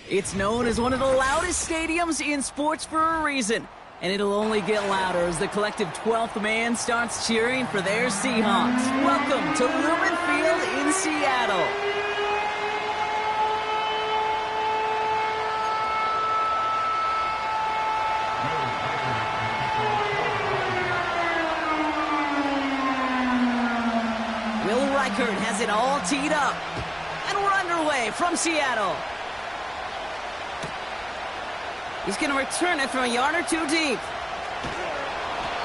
It's known as one of the loudest stadiums in sports for a reason, and it'll only get louder as the collective 12th man starts cheering for their Seahawks. Welcome to Lumen Field in Seattle. Will Reichert has it all teed up, and we're underway from Seattle. He's going to return it from a yard or two deep.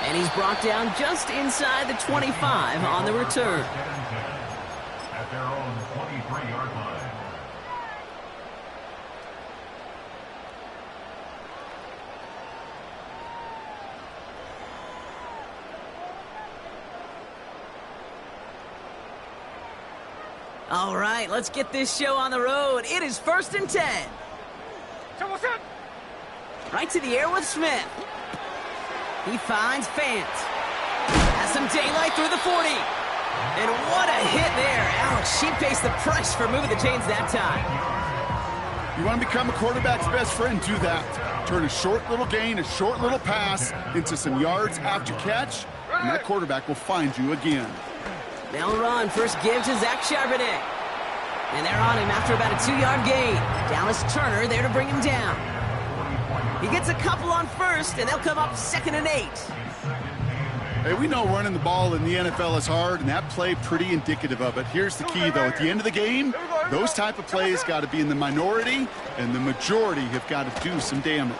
And he's brought down just inside the 25 on the return. At their own 23-yard line. All right, let's get this show on the road. It is 1st and 10. Right to the air with Smith. He finds Fant. Has some daylight through the 40. And what a hit there. Ouch, she pays the price for moving the chains that time. You want to become a quarterback's best friend, do that. Turn a short little gain, a short little pass into some yards after catch, and that quarterback will find you again. They'll run. First give to Zach Charbonnet. And they're on him after about a 2-yard gain. Dallas Turner there to bring him down. He gets a couple on first, and they'll come up 2nd and 8. Hey, we know running the ball in the NFL is hard, and that play pretty indicative of it. Here's the key, though. At the end of the game, those type of plays got to be in the minority, and the majority have got to do some damage.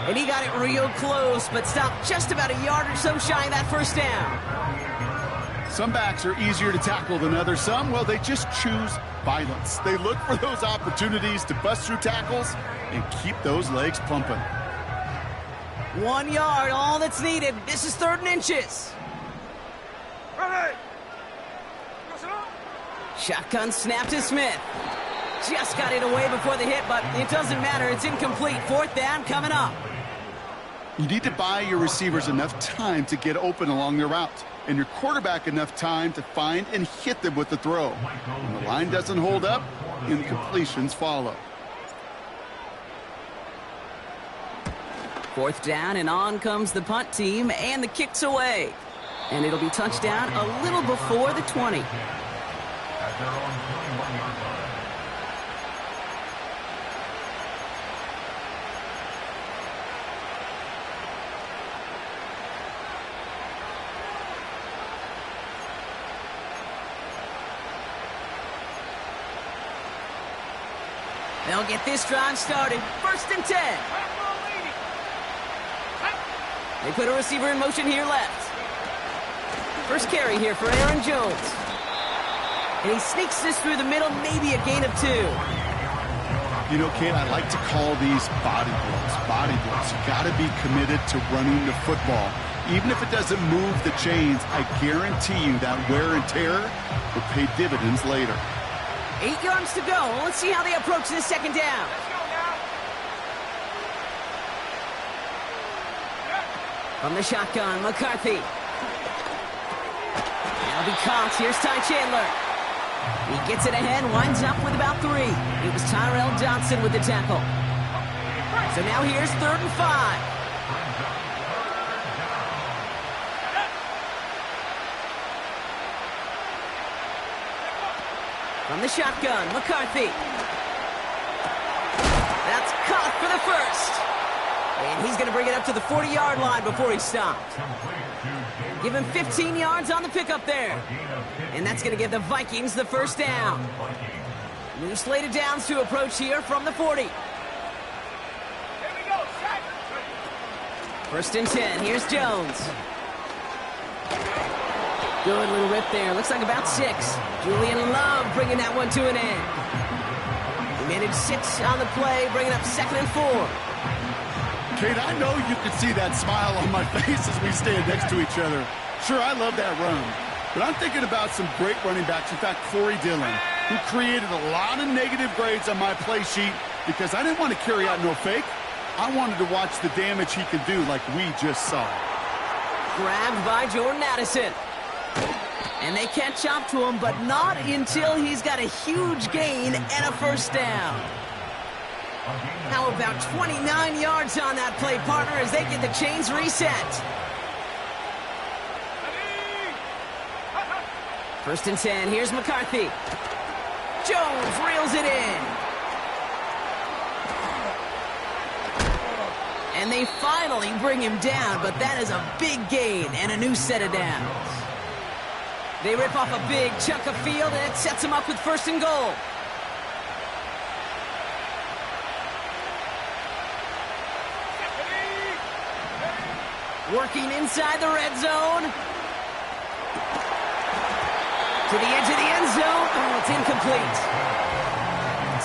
And he got it real close, but stopped just about a yard or so shy of that first down. Some backs are easier to tackle than others. Some, well, they just choose violence. They look for those opportunities to bust through tackles and keep those legs pumping. 1 yard, all that's needed. This is 3rd and inches. Shotgun snap to Smith. Just got it away before the hit, but it doesn't matter. It's incomplete. 4th down coming up. You need to buy your receivers enough time to get open along their route, and your quarterback enough time to find and hit them with the throw. When the line doesn't hold up, incompletions follow. 4th down, and on comes the punt team, and the kick's away. And it'll be touchdown a little before the 20. At their own 21-yard line. They'll get this drive started. 1st and 10. They put a receiver in motion here left. First carry here for Aaron Jones. And he sneaks this through the middle, maybe a gain of 2. You know, Kate, I like to call these body blows. Body blows. You got to be committed to running the football. Even if it doesn't move the chains, I guarantee you that wear and tear will pay dividends later. 8 yards to go. Let's see how they approach this 2nd down. From the shotgun, McCarthy. That'll be caught. Here's Ty Chandler. He gets it ahead, winds up with about 3. It was Tyrell Johnson with the tackle. So now here's 3rd and 5. From the shotgun, McCarthy. That's caught for the first. And he's going to bring it up to the 40-yard line before he stopped. Give him 15 yards on the pickup there. And that's going to give the Vikings the 1st down. New slate of downs to approach here from the 40. 1st and 10. Here's Jones. Good little rip there. Looks like about 6. Julian Love bringing that one to an end. He managed 6 on the play, bringing up 2nd and 4. Kate, I know you can see that smile on my face as we stand next to each other. Sure, I love that run. But I'm thinking about some great running backs. In fact, Corey Dillon, who created a lot of negative grades on my play sheet because I didn't want to carry out no fake. I wanted to watch the damage he could do like we just saw. Grabbed by Jordan Addison. And they catch up to him, but not until he's got a huge gain and a 1st down. How about 29 yards on that play, partner, as they get the chains reset? First and 10, here's McCarthy. Jones reels it in. And they finally bring him down, but that is a big gain and a new set of downs. They rip off a big chunk of field, and it sets them up with first and goal. Working inside the red zone. To the edge of the end zone. Oh, it's incomplete.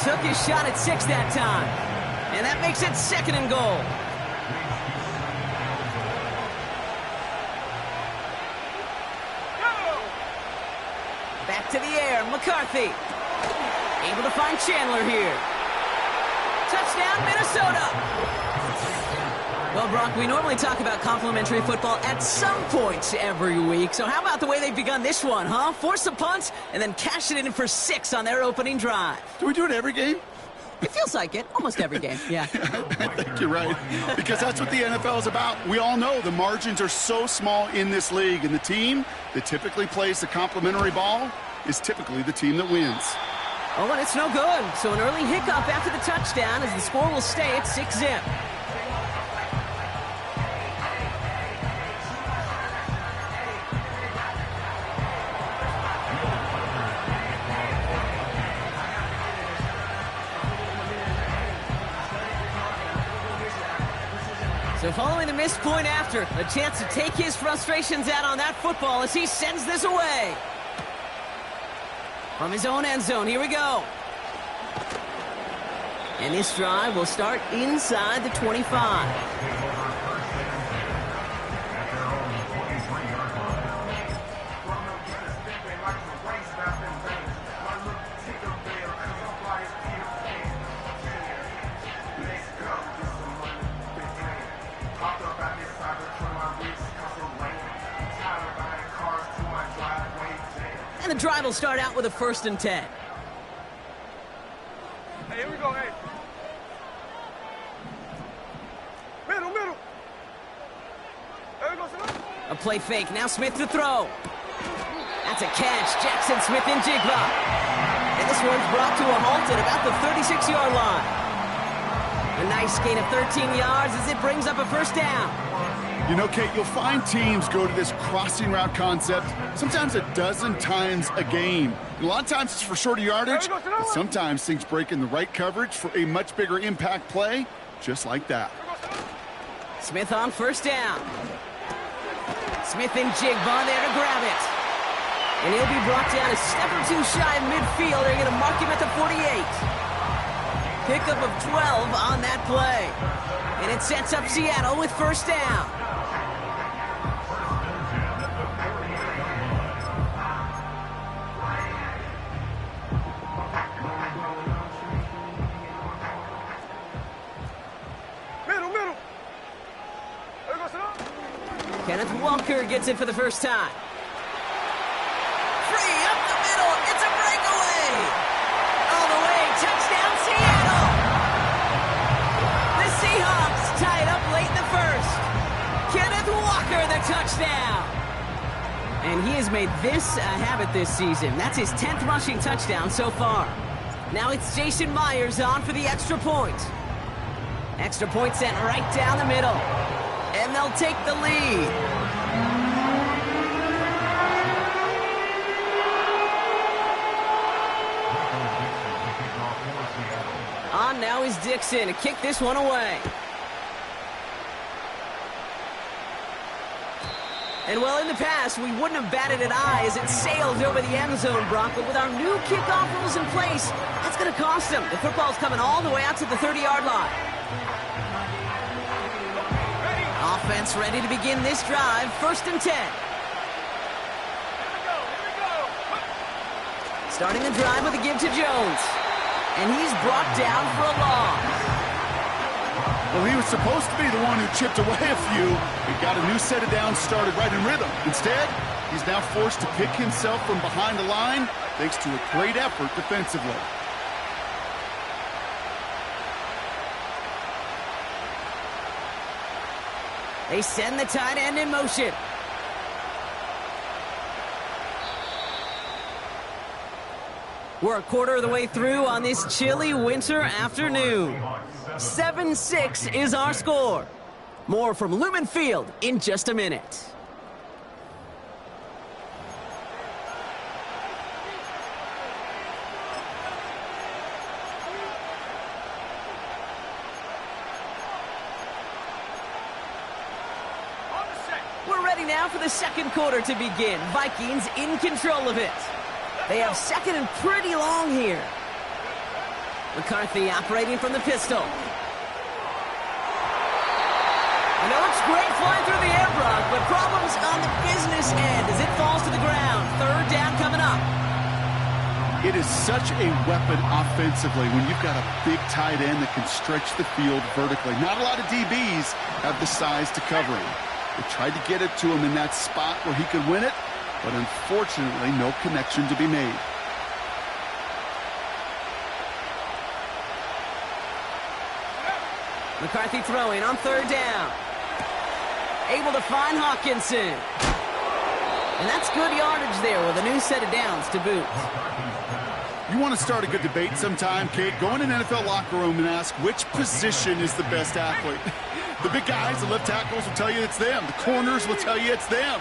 Took his shot at 6 that time. And that makes it second and goal. Back to the air, McCarthy. Able to find Chandler here. Touchdown, Minnesota. Well, Brock, we normally talk about complimentary football at some points every week. So how about the way they've begun this one, huh? Force a punt and then cash it in for 6 on their opening drive. Do we do it every game? It feels like it. Almost every game, yeah. I think you're right. Because that's what the NFL is about. We all know the margins are so small in this league. And the team that typically plays the complimentary ball is typically the team that wins. Oh, and it's no good. So an early hiccup after the touchdown as the score will stay at 6-zip. So following the missed point after, a chance to take his frustrations out on that football as he sends this away. From his own end zone, here we go. And this drive will start inside the 25. And the drive will start out with a first and 10. Hey, here we go, hey. Middle. There we go, son. A play fake. Now Smith to throw. That's a catch. Jackson Smith and Jigba. And this one's brought to a halt at about the 36-yard line. A nice gain of 13 yards as it brings up a first down. You know, Kate, you'll find teams go to this crossing route concept sometimes a dozen times a game. A lot of times it's for shorter yardage, but sometimes things break in the right coverage for a much bigger impact play, just like that. Smith on first down. Smith and Jigba there to grab it. And he'll be brought down a step or two shy of midfield. They're going to mark him at the 48. Pickup of 12 on that play. And it sets up Seattle with first down. Kenneth Walker gets it for the first time. Free up the middle. It's a breakaway. All the way. Touchdown, Seattle. The Seahawks tie it up late in the first. Kenneth Walker, the touchdown. And he has made this a habit this season. That's his 10th rushing touchdown so far. Now it's Jason Myers on for the extra point. Extra point sent right down the middle. And they'll take the lead. On now is Dixon to kick this one away. And well, in the past, we wouldn't have batted an eye as it sailed over the end zone, Brock. But with our new kickoff rules in place, that's going to cost them. The football's coming all the way out to the 30-yard line. Offense ready to begin this drive. First and 10. Starting the drive with a give to Jones. And he's brought down for a loss. Well, he was supposed to be the one who chipped away a few. He got a new set of downs started right in rhythm. Instead, he's now forced to pick himself from behind the line thanks to a great effort defensively. They send the tight end in motion. We're a quarter of the way through on this chilly winter afternoon. 7-6 is our score. More from Lumen Field in just a minute. We're ready now for the second quarter to begin. Vikings in control of it. They have second and pretty long here. McCarthy operating from the pistol. You know, it's great flying through the air, Brock, but problems on the business end as it falls to the ground. Third down coming up. It is such a weapon offensively when you've got a big tight end that can stretch the field vertically. Not a lot of DBs have the size to cover him. They tried to get it to him in that spot where he could win it, but unfortunately, no connection to be made. McCarthy throwing on third down. Able to find Hawkinson. And that's good yardage there with a new set of downs to boot. You want to start a good debate sometime, Kate? Go in an NFL locker room and ask which position is the best athlete. The big guys, the left tackles will tell you it's them. The corners will tell you it's them.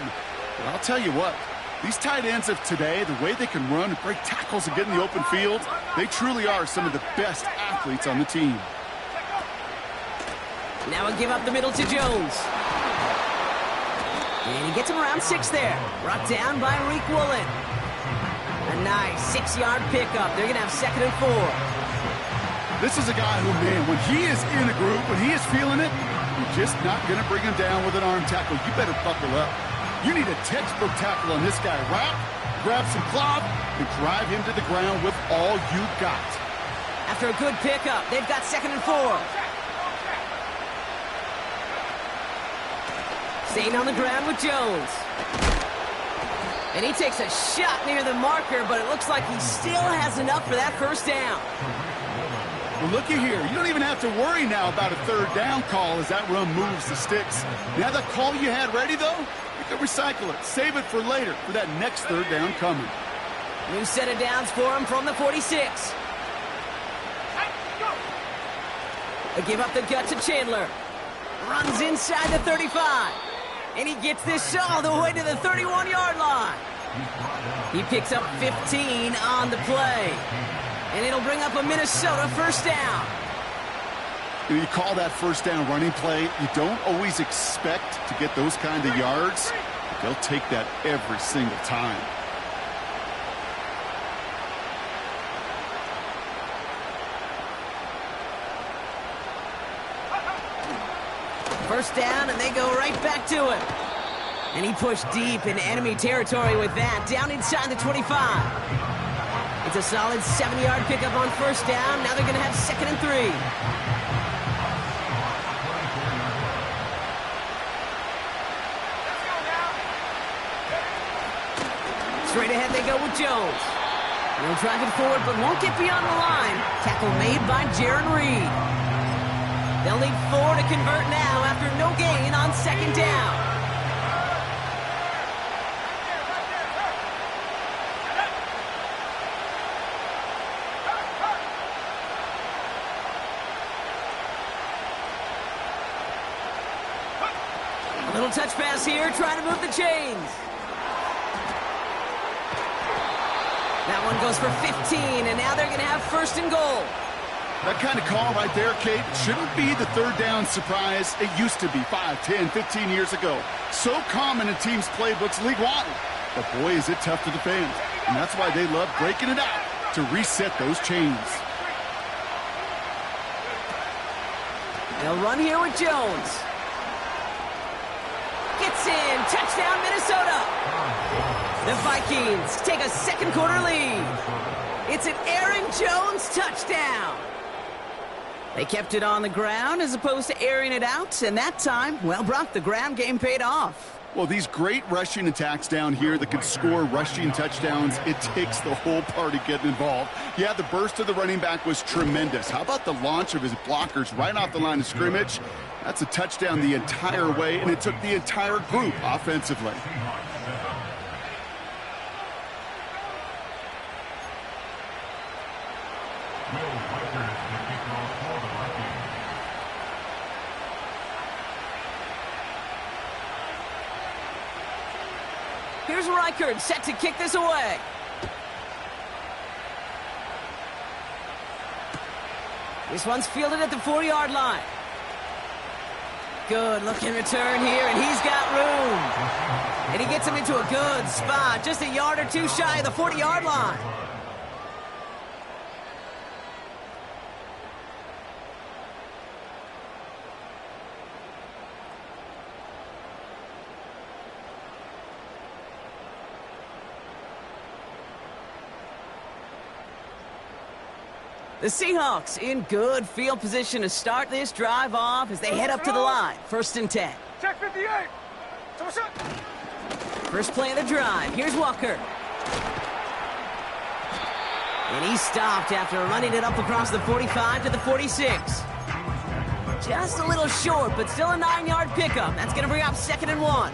But I'll tell you what, these tight ends of today, the way they can run and break tackles and get in the open field, they truly are some of the best athletes on the team. Now a give up the middle to Jones. And he gets him around 6 there. Brought down by Reek Woolen. A nice 6-yard pickup. They're going to have second and 4. This is a guy who, man, when he is in a group, when he is feeling it, you're just not going to bring him down with an arm tackle. You better buckle up. You need a textbook tackle on this guy. Wrap, grab some cloth, and drive him to the ground with all you got. After a good pickup, they've got second and 4. Staying on the ground with Jones. And he takes a shot near the marker, but it looks like he still has enough for that first down. Well, looky here. You don't even have to worry now about a third down call as that run moves the sticks. Now that call you had ready, though, you can recycle it. Save it for later for that next third down coming. New set of downs for him from the 46. They give up the gut to Chandler. Runs inside the 35. And he gets this all the way to the 31-yard line. He picks up 15 on the play. And it'll bring up a Minnesota first down. You call that first down running play. You don't always expect to get those kind of yards. But they'll take that every single time. First down, and they go right back to him. And he pushed deep in enemy territory with that, down inside the 25. It's a solid 7-yard pickup on first down. Now they're going to have second and 3. Straight ahead they go with Jones. No driving forward, but won't get beyond the line. Tackle made by Jaron Reed. They'll need 4 to convert now after no gain on second down. A little touch pass here, trying to move the chains. That one goes for 15, and now they're going to have first and goal. That kind of call right there, Kate, shouldn't be the third down surprise it used to be 5, 10, 15 years ago. So common in teams' playbooks league-wide. But boy, is it tough to defend. And that's why they love breaking it out to reset those chains. They'll run here with Jones. Gets in. Touchdown, Minnesota. The Vikings take a second quarter lead. It's an Aaron Jones touchdown. They kept it on the ground as opposed to airing it out, and that time, well, Brock, the ground game paid off. Well, these great rushing attacks down here that could score rushing touchdowns, it takes the whole party getting involved. Yeah, the burst of the running back was tremendous. How about the launch of his blockers right off the line of scrimmage? That's a touchdown the entire way, and it took the entire group offensively. Here's Reichard, set to kick this away. This one's fielded at the 40-yard line. Good looking return here, and he's got room. And he gets him into a good spot, just a yard or two shy of the 40-yard line. The Seahawks in good field position to start this drive off as they head up to the line. 1st and 10. Check 58. First play of the drive. Here's Walker. And he stopped after running it up across the 45 to the 46. Just a little short, but still a 9-yard pickup. That's going to bring up 2nd and 1.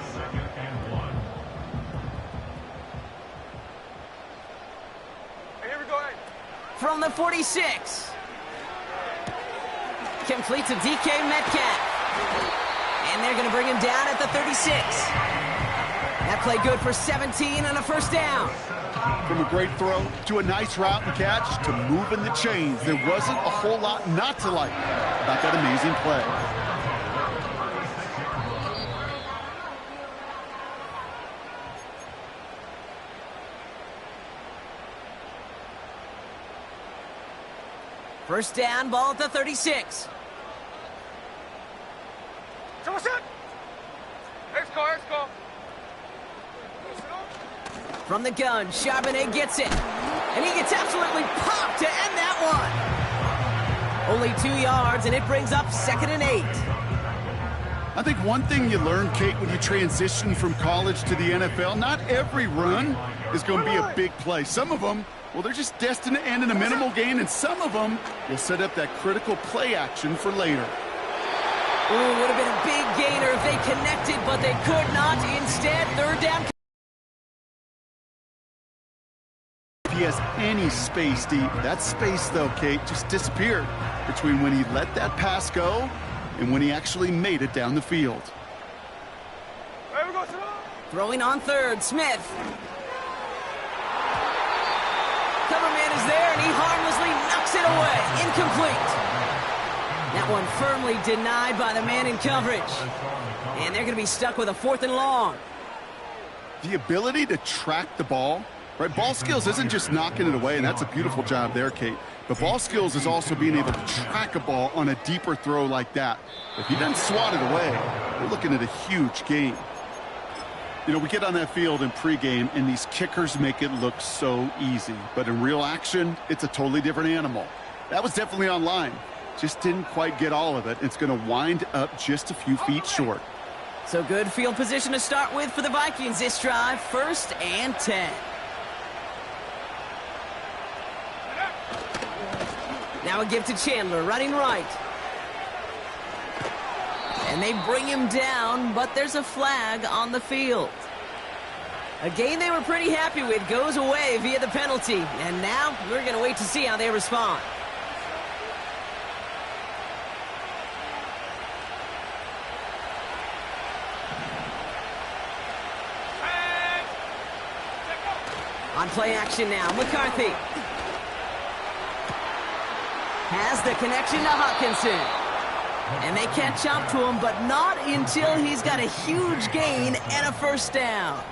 From the 46. Completes a DK Metcalf. And they're going to bring him down at the 36. That play good for 17 and a 1st down. From a great throw to a nice route and catch to moving the chains, there wasn't a whole lot not to like about that amazing play. First down, ball at the 36. From the gun, Charbonnet gets it. And he gets absolutely popped to end that one. Only 2 yards, and it brings up 2nd and 8. I think one thing you learn, Kate, when you transition from college to the NFL, not every run is going to be a big play. Some of them, well, they're just destined to end in a minimal gain, and some of them will set up that critical play action for later. Ooh, would have been a big gainer if they connected, but they could not. Instead, 3rd down. If he has any space deep, that space, though, Kate, just disappeared between when he let that pass go and when he actually made it down the field. Throwing on 3rd, Smith. Cover man is there, and he harmlessly knocks it away. Incomplete. That one firmly denied by the man in coverage. And they're going to be stuck with a 4th and long. The ability to track the ball, right? Ball skills isn't just knocking it away, and that's a beautiful job there, Kate. But ball skills is also being able to track a ball on a deeper throw like that. If he doesn't swat it away, we're looking at a huge gain. You know, we get on that field in pregame, and these kickers make it look so easy. But in real action, it's a totally different animal. That was definitely on line. Just didn't quite get all of it. It's going to wind up just a few feet short. So good field position to start with for the Vikings this drive. 1st and 10. Now a give to Chandler, running right. And they bring him down, but there's a flag on the field. A game they were pretty happy with goes away via the penalty. And now we're going to wait to see how they respond. On play action now, McCarthy. Has the connection to Hawkinson. And they can't jump to him, but not until he's got a huge gain and a 1st down.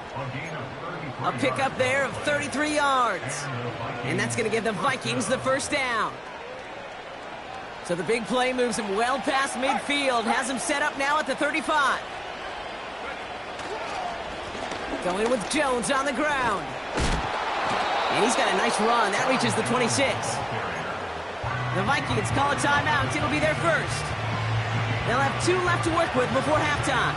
A pickup there of 33 yards. And that's going to give the Vikings the 1st down. So the big play moves him well past midfield. Has him set up now at the 35. Going with Jones on the ground. And he's got a nice run. That reaches the 26. The Vikings call a timeout. It'll be their first. They'll have 2 left to work with before halftime.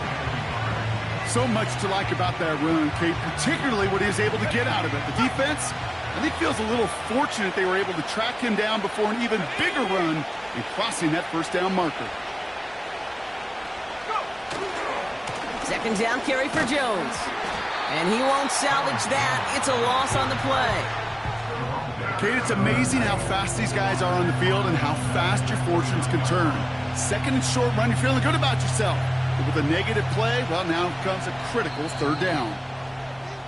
So much to like about that run, Kate, particularly what he was able to get out of it. The defense, I think, feels a little fortunate they were able to track him down before an even bigger run and crossing that first down marker. Second down carry for Jones. And he won't salvage that. It's a loss on the play. Kate, it's amazing how fast these guys are on the field and how fast your fortunes can turn. Second and short run, you're feeling good about yourself. But with a negative play, well, now comes a critical third down.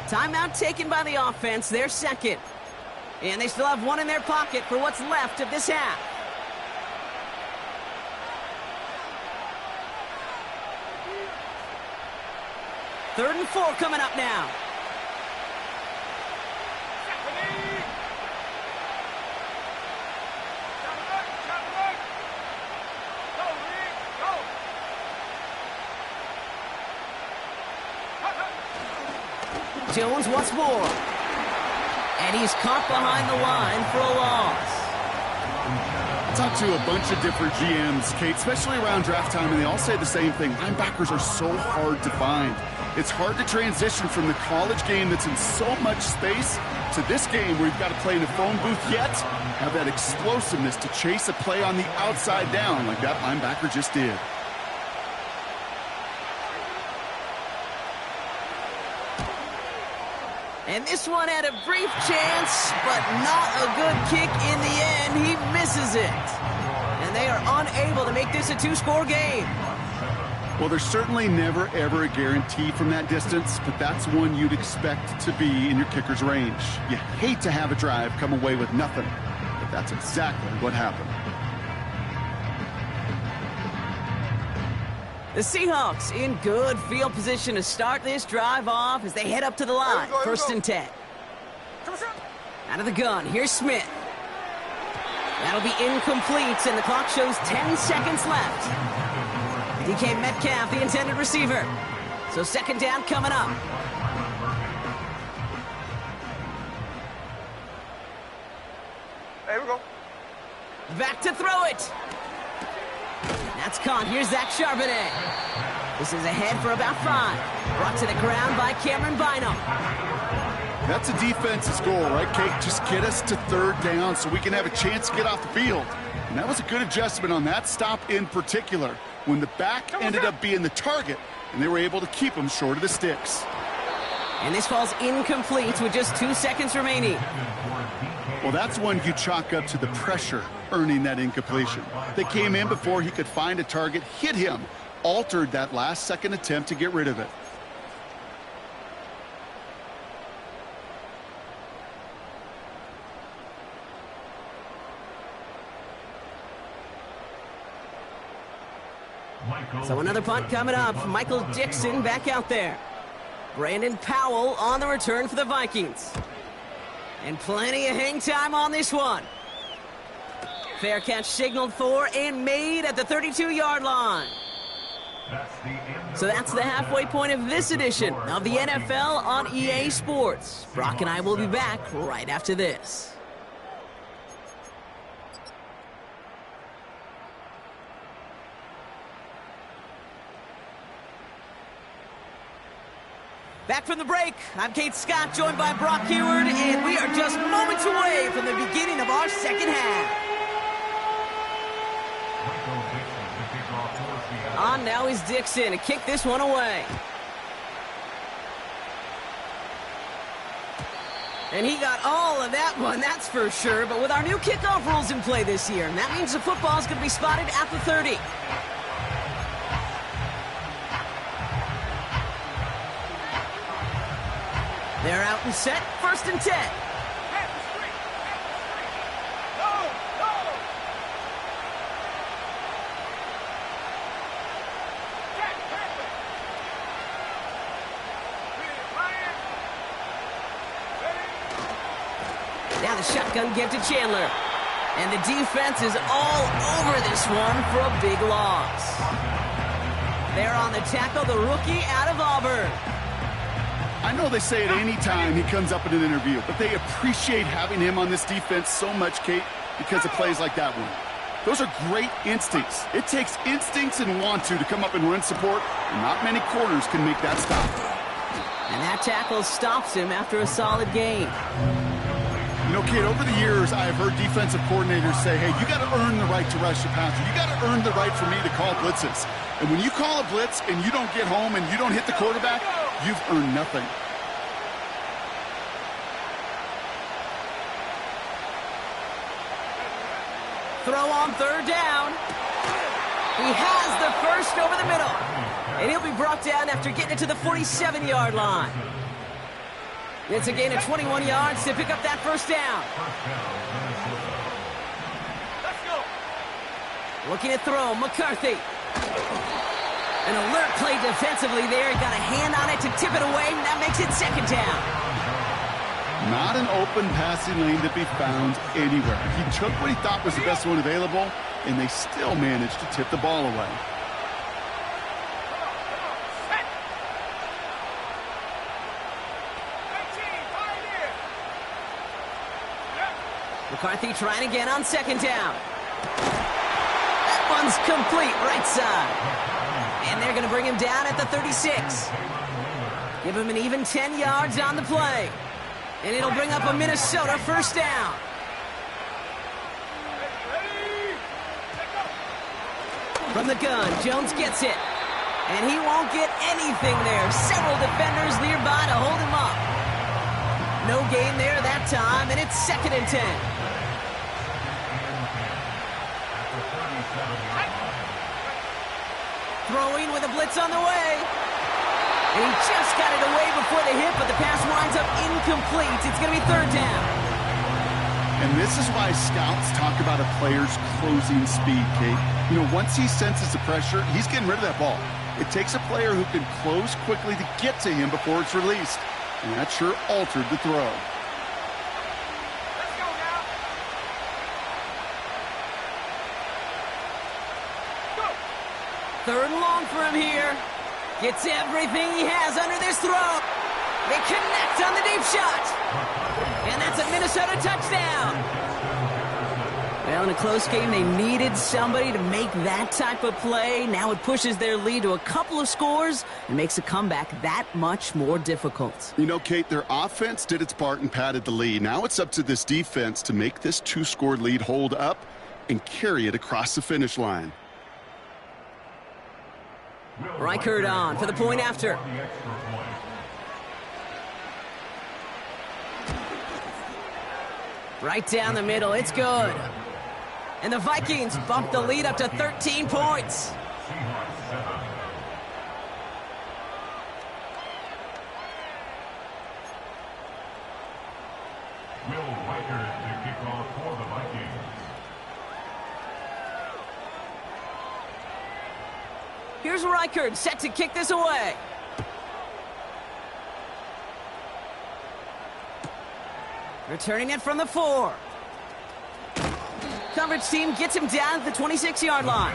Timeout taken by the offense, their second. And they still have one in their pocket for what's left of this half. Third and 4 coming up now. Jones once more. And he's caught behind the line for a loss. I talked to a bunch of different GMs, Kate, especially around draft time, and they all say the same thing. Linebackers are so hard to find. It's hard to transition from the college game that's in so much space to this game where you've got to play in a phone booth, yet have that explosiveness to chase a play on the outside down like that linebacker just did. And this one had a brief chance, but not a good kick in the end. He misses it. And they are unable to make this a two-score game. Well, there's certainly never, ever a guarantee from that distance, but that's one you'd expect to be in your kicker's range. You hate to have a drive come away with nothing, but that's exactly what happened. The Seahawks in good field position to start this drive off as they head up to the line. First and 10. Out of the gun, here's Smith. That'll be incomplete, and the clock shows 10 seconds left. DK Metcalf, the intended receiver. So second down coming up. There we go. Back to throw it. That's caught. Here's Zach Charbonnet. This is ahead for about 5. Brought to the ground by Cameron Bynum. That's a defense's goal, right, Kate? Just get us to third down so we can have a chance to get off the field. And that was a good adjustment on that stop in particular, when the back ended up being the target, and they were able to keep him short of the sticks. And this falls incomplete with just 2 seconds remaining. Well, that's one you chalk up to the pressure earning that incompletion. They came in before he could find a target, hit him, altered that last-second attempt to get rid of it. So another punt coming up. Michael Dixon back out there. Brandon Powell on the return for the Vikings. And plenty of hang time on this one. Fair catch signaled for and made at the 32-yard line. So that's the halfway point of this edition of the NFL on EA Sports. Brock and I will be back right after this. Back from the break, I'm Kate Scott, joined by Brock Hayward, and we are just moments away from the beginning of our second half. On now is Dixon to kick this one away. And he got all of that one, that's for sure. But with our new kickoff rules in play this year, that means the football is going to be spotted at the 30. They're out and set, first and 10. Now the shotgun give to Chandler. And the defense is all over this one for a big loss. They're on the tackle, the rookie out of Auburn. I know they say it any time he comes up in an interview, but they appreciate having him on this defense so much, Kate, because of plays like that one. Those are great instincts. It takes instincts and want to come up and run support, and not many corners can make that stop. And that tackle stops him after a solid gain. You know, kid, over the years, I've heard defensive coordinators say, hey, you got to earn the right to rush your passer. You got to earn the right for me to call blitzes. And when you call a blitz and you don't get home and you don't hit the quarterback, you've earned nothing. Throw on third down. He has the first over the middle. And he'll be brought down after getting it to the 47-yard line. It's a gain of 21 yards to pick up that first down. Let's go. Looking to throw, McCarthy. An alert play defensively there. He got a hand on it to tip it away, and that makes it second down. Not an open passing lane to be found anywhere. He took what he thought was the best one available, and they still managed to tip the ball away. McCarthy trying again on second down. That one's complete, right side. And they're going to bring him down at the 36. Give him an even 10 yards on the play. And it'll bring up a Minnesota first down. From the gun, Jones gets it. And he won't get anything there. Several defenders nearby to hold him up. No gain there that time, and it's second and 10. Throwing with a blitz on the way. And he just got it away before the hit, but the pass winds up incomplete. It's going to be third down. And this is why scouts talk about a player's closing speed, Kate. You know, once he senses the pressure, he's getting rid of that ball. It takes a player who can close quickly to get to him before it's released. And that sure altered the throw. Let's go now. Go. Third and long for him here. Gets everything he has under this throw. They connect on the deep shot. And that's a Minnesota touchdown. Well, in a close game, they needed somebody to make that type of play. Now it pushes their lead to a couple of scores and makes a comeback that much more difficult. You know, Kate, their offense did its part and padded the lead. Now it's up to this defense to make this two-score lead hold up and carry it across the finish line. Reichert on for the point after. Right down the middle, it's good. And the Vikings bump the lead up to 13 points. Will Reichert to kick off for the Vikings. Here's Reichert set to kick this away. Returning it from the 4. Coverage team gets him down at the 26-yard line.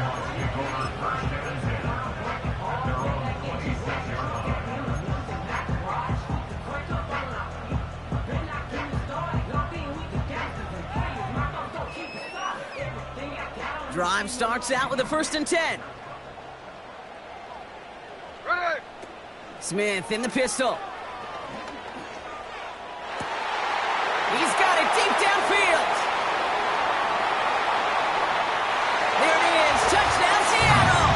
Drive starts out with a 1st and 10. Ready. Smith in the pistol. He's got it deep downfield. There it is. Touchdown, Seattle.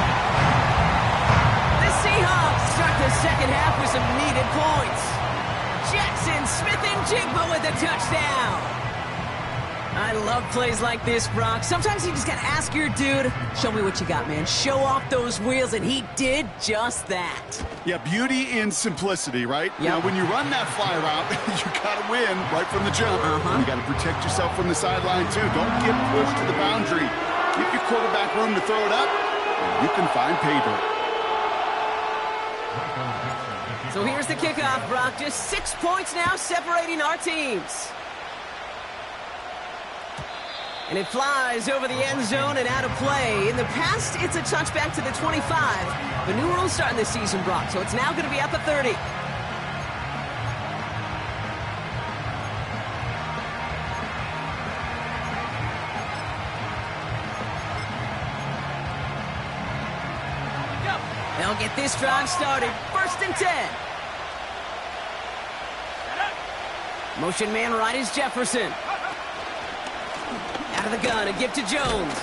The Seahawks start the second half with some needed points. Jackson Smith-Njigba with a touchdown. I love plays like this, Brock. Sometimes you just got to ask your dude, show me what you got, man. Show off those wheels, and he did just that. Yeah, beauty in simplicity, right? Yep. Now, when you run that fly route, you got to win right from the jump. You got to protect yourself from the sideline, too. Don't get pushed to the boundary. Give your quarterback room to throw it up, and you can find pay dirt. So here's the kickoff, Brock. Just 6 points now separating our teams. And it flies over the end zone and out of play. In the past, it's a touchback to the 25. The new rules starting this season, Brock, so it's now going to be up at 30. They'll get this drive started. 1st and 10. Motion man right is Jefferson. Out of the gun, a give to Jones.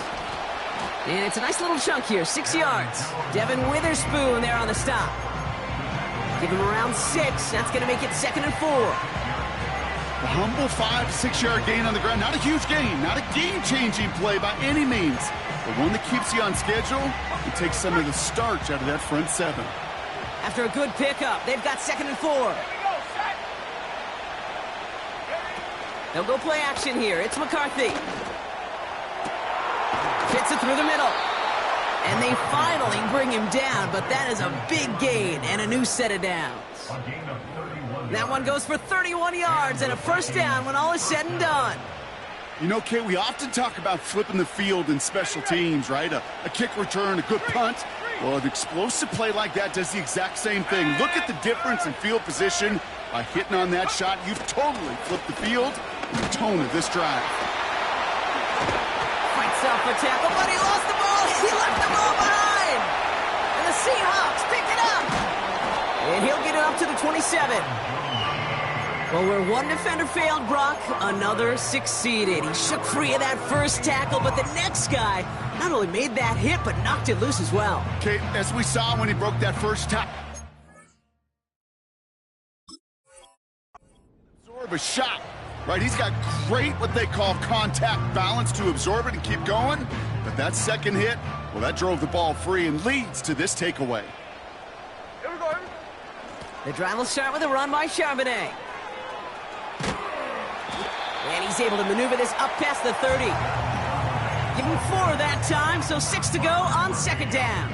And it's a nice little chunk here, 6 yards. Devin Witherspoon there on the stop. Give him around 6. That's going to make it 2nd and 4. A humble 5 to 6 yard gain on the ground. Not a huge gain, not a game-changing play by any means, but one that keeps you on schedule and takes some of the starch out of that front 7. After a good pickup, they've got 2nd and 4. They'll go play action here. It's McCarthy. Hits it through the middle. And they finally bring him down, but that is a big gain and a new set of downs. That one goes for 31 yards and a 1st down when all is said and done. You know, Kate, we often talk about flipping the field in special teams, right? A kick return, a good punt. Well, an explosive play like that does the exact same thing. Look at the difference in field position. By hitting on that shot, you've totally flipped the field and the tone of this drive. Fights off for tackle, but he lost the ball. He left the ball behind. And the Seahawks pick it up. And he'll get it up to the 27. Well, where one defender failed, Brock, another succeeded. He shook free of that first tackle, but the next guy not only made that hit, but knocked it loose as well. Kate, as we saw when he broke that first tackle. Absorb a shot, right? He's got great what they call contact balance to absorb it and keep going. But that second hit, well, that drove the ball free and leads to this takeaway. Here we go. The drive will start with a run by Charbonnet. And he's able to maneuver this up past the 30. Give him 4 that time, so 6 to go on 2nd down.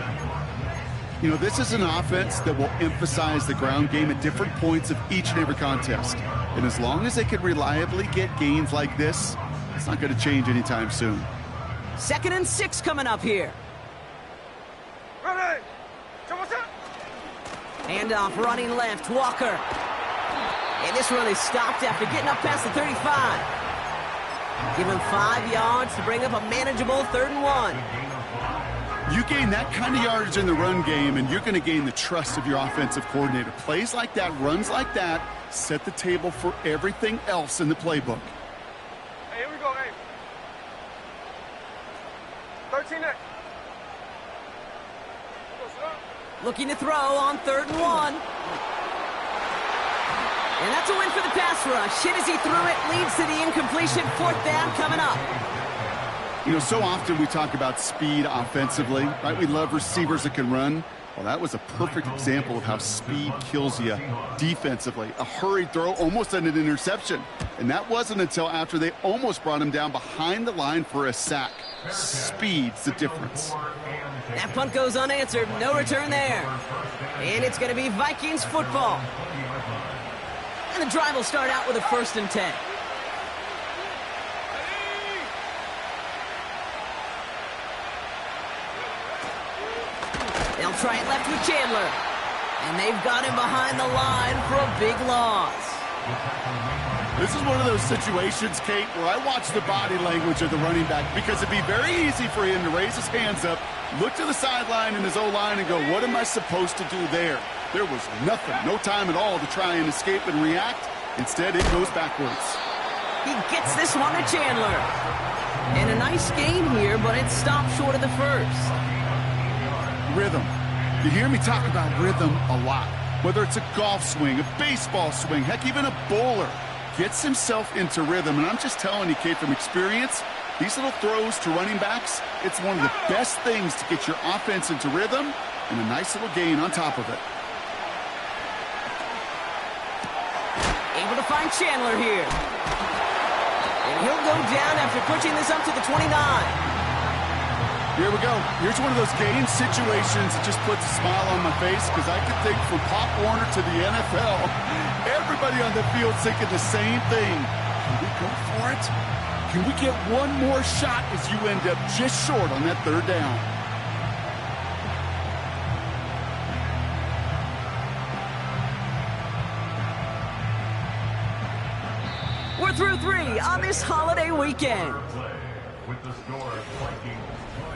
You know, this is an offense that will emphasize the ground game at different points of each and every contest. And as long as they can reliably get gains like this, it's not going to change anytime soon. 2nd and 6 coming up here. Ready. Handoff running left, Walker. And this run is stopped after getting up past the 35. Give him 5 yards to bring up a manageable 3rd and 1. You gain that kind of yardage in the run game, and you're going to gain the trust of your offensive coordinator. Plays like that, runs like that, set the table for everything else in the playbook. Hey, here we go, hey. 13 next. Looking to throw on 3rd and 1. And that's a win for the pass rush. Hit as he threw it, leads to the incompletion. 4th down coming up. You know, so often we talk about speed offensively, right? We love receivers that can run. Well, that was a perfect example of how speed kills you defensively. A hurried throw, almost an interception. And that wasn't until after they almost brought him down behind the line for a sack. Speed's the difference. That punt goes unanswered. No return there. And it's going to be Vikings football. And the drive will start out with a 1st and 10. They'll try it left with Chandler. And they've got him behind the line for a big loss. This is one of those situations, Kate, where I watch the body language of the running back, because it'd be very easy for him to raise his hands up, look to the sideline in his O-line and go, what am I supposed to do there? There was nothing, no time at all to try and escape and react. Instead, it goes backwards. He gets this one to Chandler. And a nice gain here, but it stopped short of the 1st. Rhythm. You hear me talk about rhythm a lot. Whether it's a golf swing, a baseball swing, heck, even a bowler gets himself into rhythm. And I'm just telling you, Kate, from experience, these little throws to running backs, it's one of the best things to get your offense into rhythm and a nice little gain on top of it. Able to find Chandler here. And he'll go down after pushing this up to the 29. Here we go. Here's one of those game situations that just puts a smile on my face, because I can think from Pop Warner to the NFL, everybody on the field thinking the same thing. Can we go for it? Can we get one more shot as you end up just short on that 3rd down? We're through 3 on this holiday weekend. With the score, Vikings 20.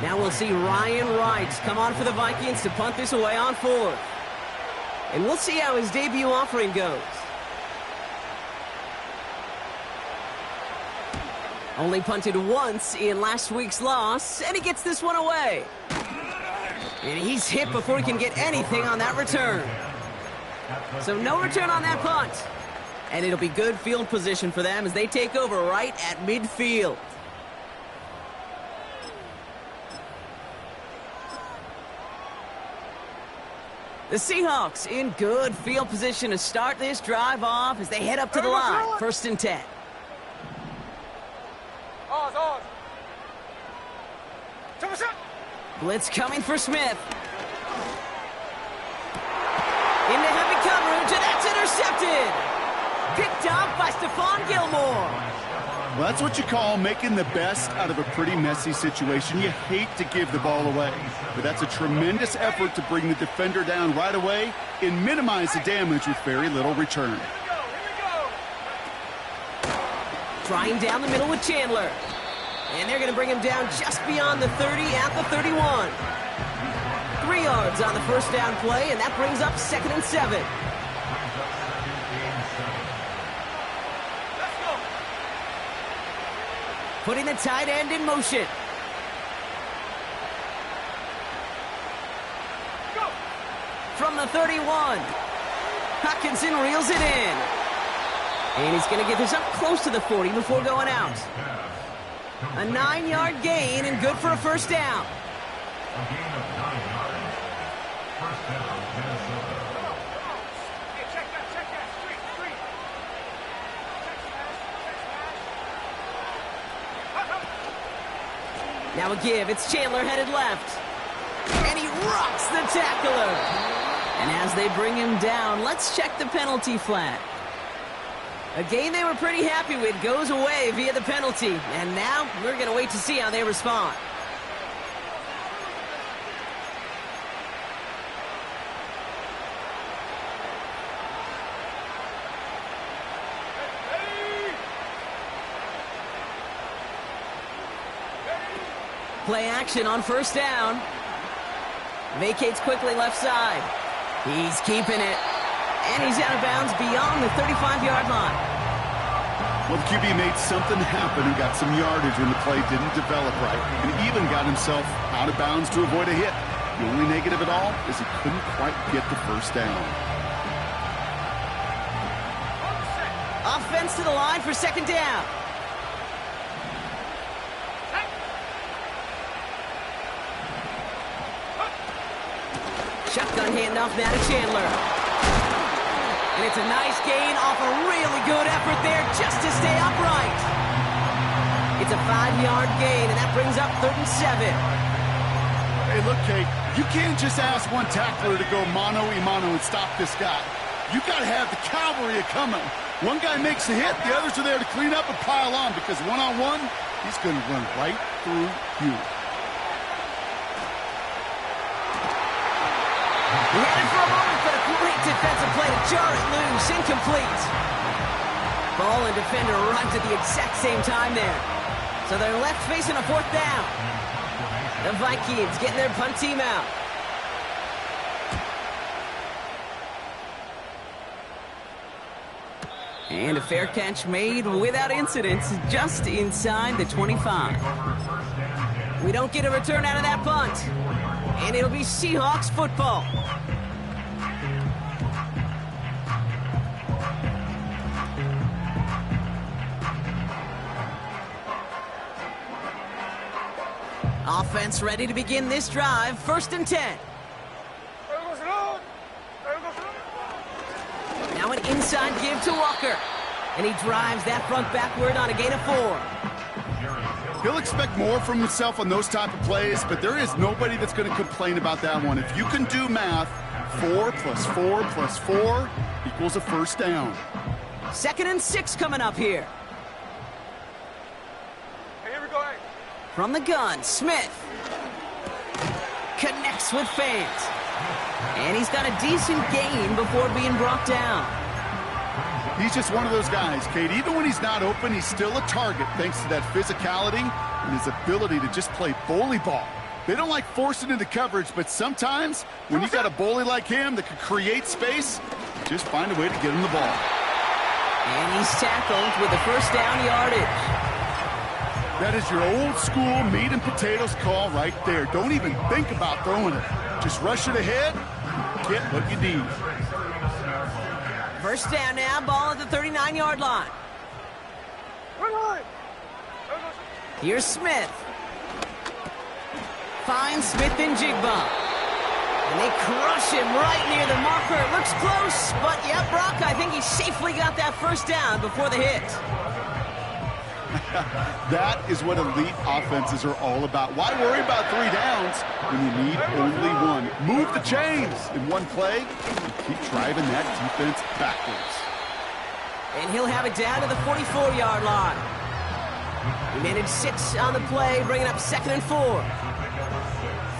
Now we'll see Ryan Wright come on for the Vikings to punt this away on 4th. And we'll see how his debut offering goes. Only punted once in last week's loss, and he gets this one away. And he's hit before he can get anything on that return. So no return on that punt. And it'll be good field position for them as they take over right at midfield. The Seahawks in good field position to start this drive off as they head up to the line. 1st and 10. Blitz coming for Smith. Into heavy coverage, and that's intercepted. Picked up by Stephon Gilmore. Well, that's what you call making the best out of a pretty messy situation. You hate to give the ball away, but that's a tremendous effort to bring the defender down right away and minimize the damage with very little return. Trying down the middle with Chandler. And they're going to bring him down just beyond the 30 at the 31. 3 yards on the first down play, and that brings up 2nd and 7. Putting the tight end in motion. From the 31. Hockenson reels it in. And he's going to get this up close to the 40 before going out. A 9-yard gain and good for a first down. A gain of 9 yards. First down, Minnesota. Hey, check that. Street. Now a give. It's Chandler headed left. And he rocks the tackler. And as they bring him down, let's check the penalty flag. A game they were pretty happy with goes away via the penalty. And now we're going to wait to see how they respond. Play action on first down. Vacates quickly left side. He's keeping it. And he's out of bounds beyond the 35-yard line. Well, the QB made something happen and got some yardage when the play didn't develop right, and even got himself out of bounds to avoid a hit. The only negative at all is he couldn't quite get the first down. Offense to the line for 2nd down. Shotgun handoff now to Chandler. And it's a nice gain off a really good effort there just to stay upright. It's a 5-yard gain, and that brings up 3rd and 7. Hey, look, Kate, you can't just ask one tackler to go mano-a-mano and stop this guy. You got to have the cavalry coming. One guy makes a hit, the others are there to clean up and pile on, because one-on-one, he's going to run right through you. He had it for a moment, but a great defensive play to jar it loose. Incomplete. Ball and defender arrived at the exact same time there. So they're left facing a 4th down. The Vikings getting their punt team out. And a fair catch made without incident just inside the 25. We don't get a return out of that punt. And it'll be Seahawks football. Offense ready to begin this drive. 1st and 10. Now an inside give to Walker. And he drives that front backward on a gain of 4. He'll expect more from himself on those type of plays, but there is nobody that's going to complain about that one. If you can do math, 4 plus 4 plus 4 equals a first down. 2nd and 6 coming up here. Hey, here we go, hey. From the gun, Smith connects with Fant. And he's got a decent gain before being brought down. He's just one of those guys, Kate. Even when he's not open, he's still a target thanks to that physicality and his ability to just play bully ball. They don't like forcing into coverage, but sometimes when you got a bully like him that can create space, just find a way to get him the ball. And he's tackled with the first down yardage. That is your old school meat and potatoes call right there. Don't even think about throwing it. Just rush it ahead, get what you need. First down now, ball at the 39-yard line. Here's Smith. Finds Smith and Jigba. And they crush him right near the marker. It looks close, but yeah, Brock, I think he safely got that first down before the hit. That is what elite offenses are all about. Why worry about 3 downs when you need only one? Move the chains in one play and keep driving that defense backwards. And he'll have it down to the 44-yard line. He managed 6 on the play, bringing up 2nd and 4.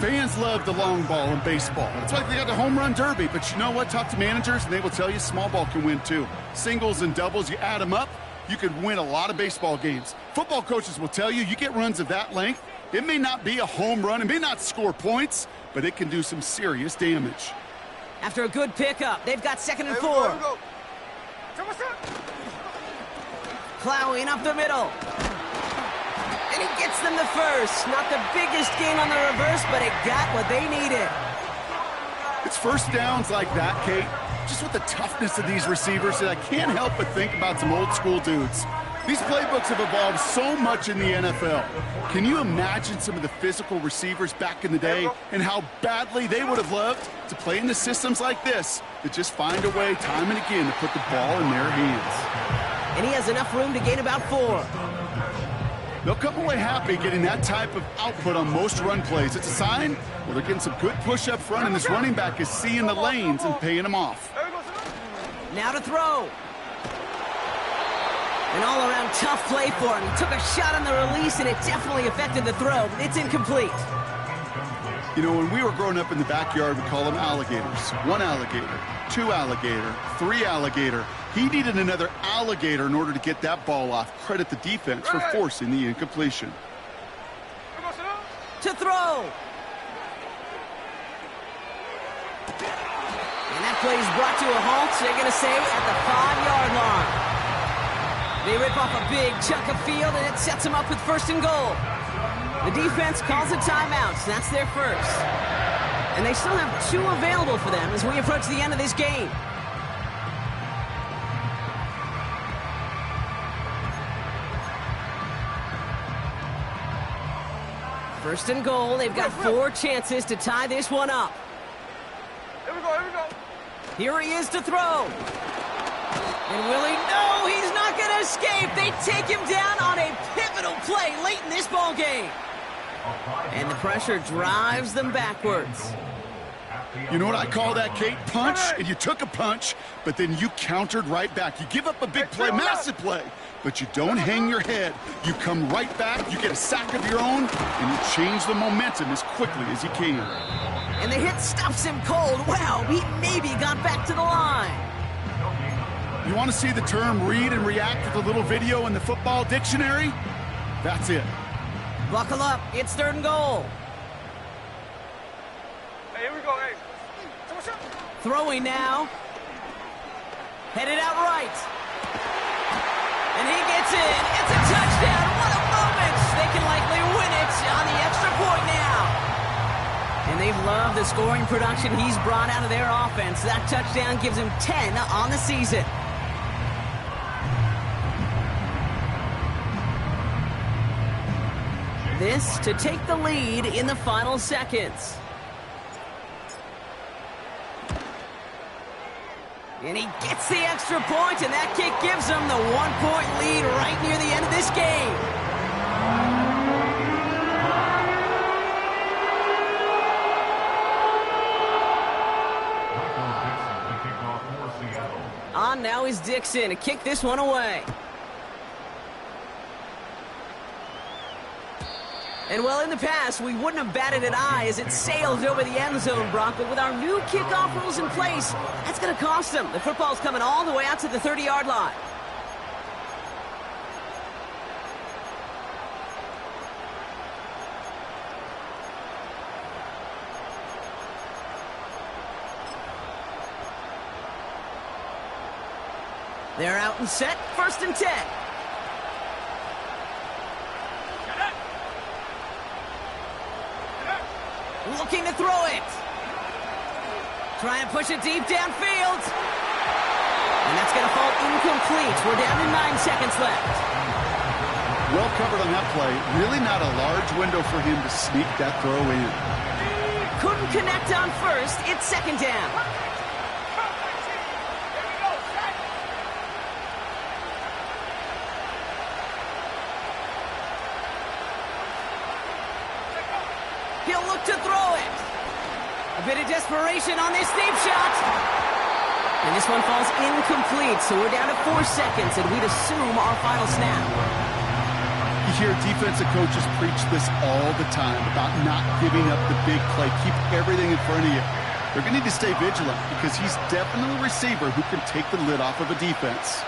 Fans love the long ball in baseball. It's like they got the home run derby, but you know what? Talk to managers, and they will tell you small ball can win too. Singles and doubles, you add them up, you could win a lot of baseball games. Football coaches will tell you, you get runs of that length, it may not be a home run, it may not score points, but it can do some serious damage. After a good pickup, they've got 2nd and 4. Plowing up the middle. And he gets them the first. Not the biggest gain on the reverse, but it got what they needed. It's first downs like that, Kate, just with the toughness of these receivers, that I can't help but think about some old school dudes. These playbooks have evolved so much in the NFL. Can you imagine some of the physical receivers back in the day and how badly they would have loved to play in the systems like this that just find a way time and again to put the ball in their hands? And he has enough room to gain about 4. They'll come away happy getting that type of output on most run plays. It's a sign, well, they're getting some good push up front, and this running back is seeing the lanes and paying them off. Now to throw. An all-around tough play for him. He took a shot on the release, and it definitely affected the throw. It's incomplete. You know, when we were growing up in the backyard, we call them alligators. 1 alligator, 2 alligator, 3 alligator. He needed another alligator in order to get that ball off. Credit the defense for forcing the incompletion. To throw. And that play is brought to a halt. They're going to say at the 5-yard line. They rip off a big chunk of field, and it sets them up with 1st and goal. The defense calls a timeout, so that's their first. And they still have 2 available for them as we approach the end of this game. First and goal, they've got 4 chances to tie this one up. Here we go, here we go. Here he is to throw. And will he? No, he's not going to escape. They take him down on a pivotal play late in this ball game. And the pressure drives them backwards. You know what I call that, Kate? Punch, and you took a punch, but then you countered right back. You give up a big play, massive play, but you don't hang your head. You come right back, you get a sack of your own, and you change the momentum as quickly as you can. And the hit stops him cold. Wow, he maybe got back to the line. You want to see the term read and react with a little video in the football dictionary? That's it. Buckle up, it's 3rd and goal. Hey, here we go, hey. Throwing now. Headed out right. And he gets in. It's a touchdown. What a moment. They can likely win it on the extra point now. And they've loved the scoring production he's brought out of their offense. That touchdown gives him 10 on the season. This to take the lead in the final seconds. And he gets the extra point, and that kick gives them the 1-point lead right near the end of this game. On now is Dixon to kick this one away. And well, in the past, we wouldn't have batted an eye as it sailed over the end zone, Brock. But with our new kickoff rules in place, that's going to cost them. The football's coming all the way out to the 30-yard line. They're out and set, 1st and 10. Looking to throw it. Try and push it deep downfield. And that's going to fall incomplete. We're down to 9 seconds left. Well covered on that play. Really not a large window for him to sneak that throw in. Couldn't connect on 1st. It's 2nd down. He'll look to throw it. A bit of desperation on this deep shot. And this one falls incomplete, so we're down to 4 seconds, and we'd assume our final snap. You hear defensive coaches preach this all the time about not giving up the big play. Keep everything in front of you. They're going to need to stay vigilant because he's definitely a receiver who can take the lid off of a defense.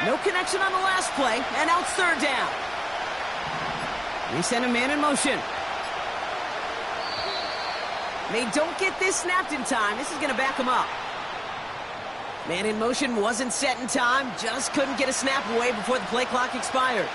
No connection on the last play, and now it's 3rd down. We send a man in motion. They don't get this snapped in time. This is going to back them up. Man in motion wasn't set in time, just couldn't get a snap away before the play clock expired.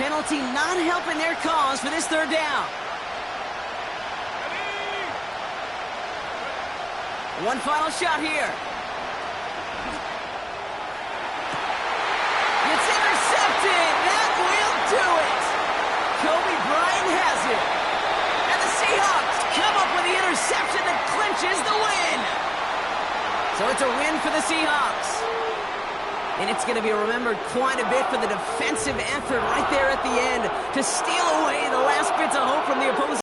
Penalty not helping their cause for this 3rd down. One final shot here. It's intercepted. That will do it. Kobe Bryant has it. And the Seahawks come up with the interception that clinches the win. So it's a win for the Seahawks. And it's going to be remembered quite a bit for the defensive effort right there at the end to steal away the last bits of hope from the opposing.